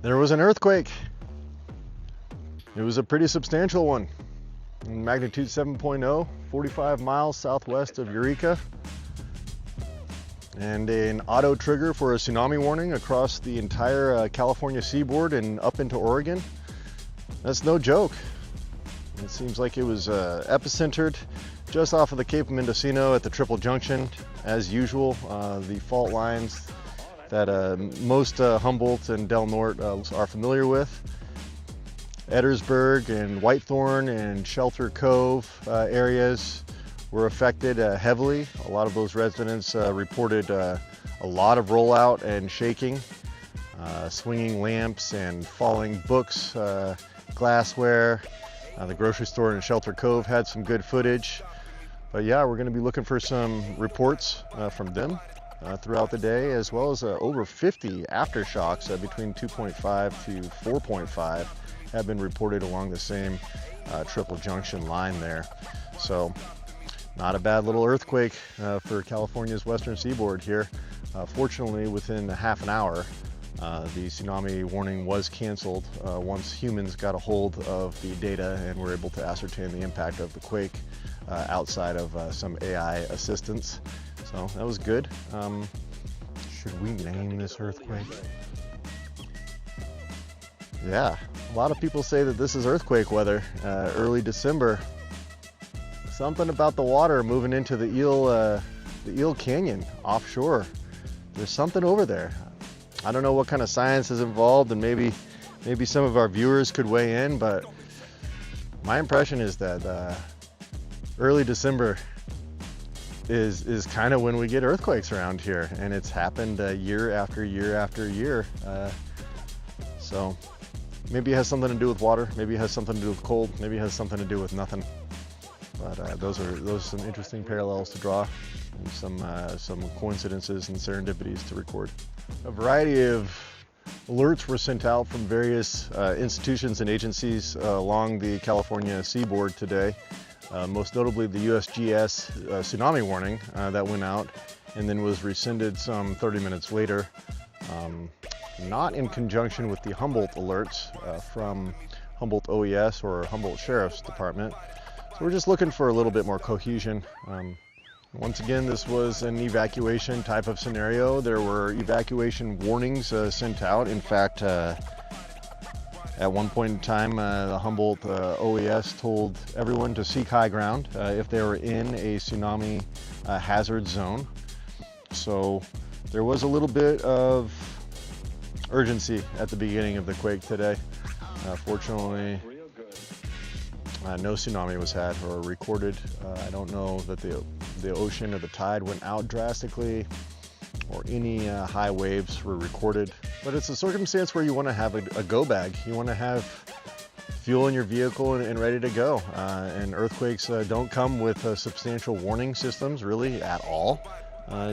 There was an earthquake. It was a pretty substantial one. Magnitude 7.0, 45 miles southwest of Eureka. And an auto trigger for a tsunami warning across the entire California seaboard and up into Oregon. That's no joke. It seems like it was epicentered just off of the Cape of Mendocino at the Triple Junction. As usual, the fault lines that most Humboldt and Del Norte are familiar with. Eddersburg and Whitethorn and Shelter Cove areas were affected heavily. A lot of those residents reported a lot of rollout and shaking, swinging lamps and falling books, glassware. The grocery store in Shelter Cove had some good footage. But yeah, we're going to be looking for some reports from them throughout the day, as well as over 50 aftershocks between 2.5 to 4.5 have been reported along the same Triple Junction line there. So not a bad little earthquake for California's western seaboard here. Fortunately, within half an hour, the tsunami warning was canceled once humans got a hold of the data and were able to ascertain the impact of the quake outside of some AI assistance. So that was good. Should we name this earthquake? Yeah, a lot of people say that this is earthquake weather, early December. Something about the water moving into the Eel Canyon offshore. There's something over there. I don't know what kind of science is involved, and maybe some of our viewers could weigh in, but my impression is that early December is kind of when we get earthquakes around here, and it's happened year after year after year. So maybe it has something to do with water, maybe it has something to do with cold, maybe it has something to do with nothing. But those are some interesting parallels to draw, and some coincidences and serendipities to record. A variety of alerts were sent out from various institutions and agencies along the California seaboard today. Most notably the USGS tsunami warning that went out and then was rescinded some 30 minutes later, not in conjunction with the Humboldt alerts from Humboldt OES or Humboldt Sheriff's Department. So we're just looking for a little bit more cohesion. Once again, this was an evacuation type of scenario. There were evacuation warnings sent out. In fact, at one point in time, the Humboldt OES told everyone to seek high ground if they were in a tsunami hazard zone. So there was a little bit of urgency at the beginning of the quake today. Fortunately, no tsunami was had or recorded. I don't know that the ocean or the tide went out drastically or any high waves were recorded. But it's a circumstance where you want to have a go bag. You want to have fuel in your vehicle and ready to go. And earthquakes don't come with substantial warning systems really at all.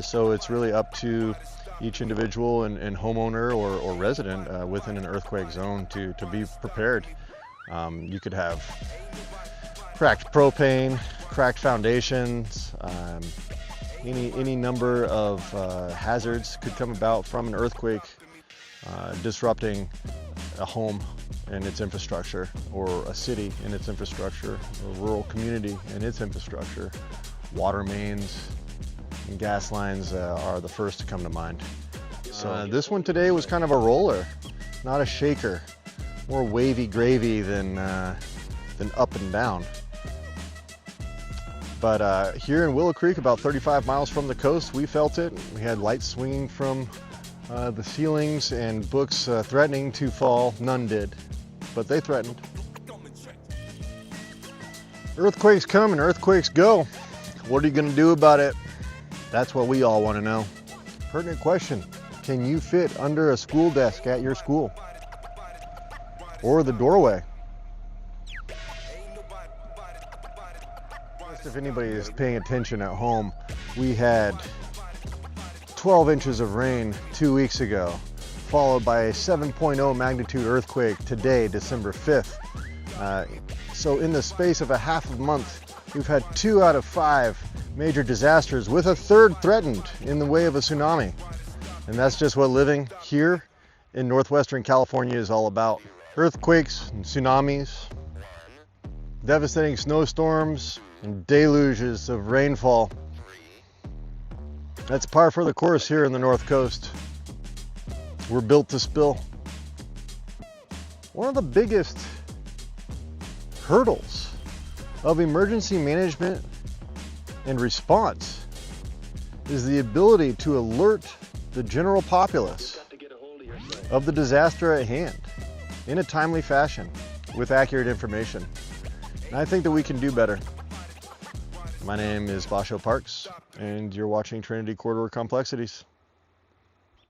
So it's really up to each individual and homeowner or resident within an earthquake zone to be prepared. You could have cracked propane, cracked foundations, any number of hazards could come about from an earthquake disrupting a home and its infrastructure, or a city and its infrastructure, or a rural community and its infrastructure. Water mains and gas lines are the first to come to mind. So this one today was kind of a roller, not a shaker. More wavy gravy than up and down. But here in Willow Creek, about 35 miles from the coast, we felt it. We had lights swinging from the ceilings and books threatening to fall. None did, but they threatened. Earthquakes come and earthquakes go. What are you going to do about it? That's what we all want to know. Pertinent question. Can you fit under a school desk at your school? Or the doorway? If anybody is paying attention at home, we had 12 inches of rain 2 weeks ago, followed by a 7.0 magnitude earthquake today, December 5th. So in the space of a half a month, we've had 2 out of 5 major disasters, with a third threatened in the way of a tsunami. And that's just what living here in northwestern California is all about. Earthquakes and tsunamis, devastating snowstorms, and deluges of rainfall. That's par for the course here in the North Coast. We're built to spill. One of the biggest hurdles of emergency management and response is the ability to alert the general populace of the disaster at hand in a timely fashion with accurate information. And I think that we can do better. My name is Basho Parks, and you're watching Trinity Corridor Complexities.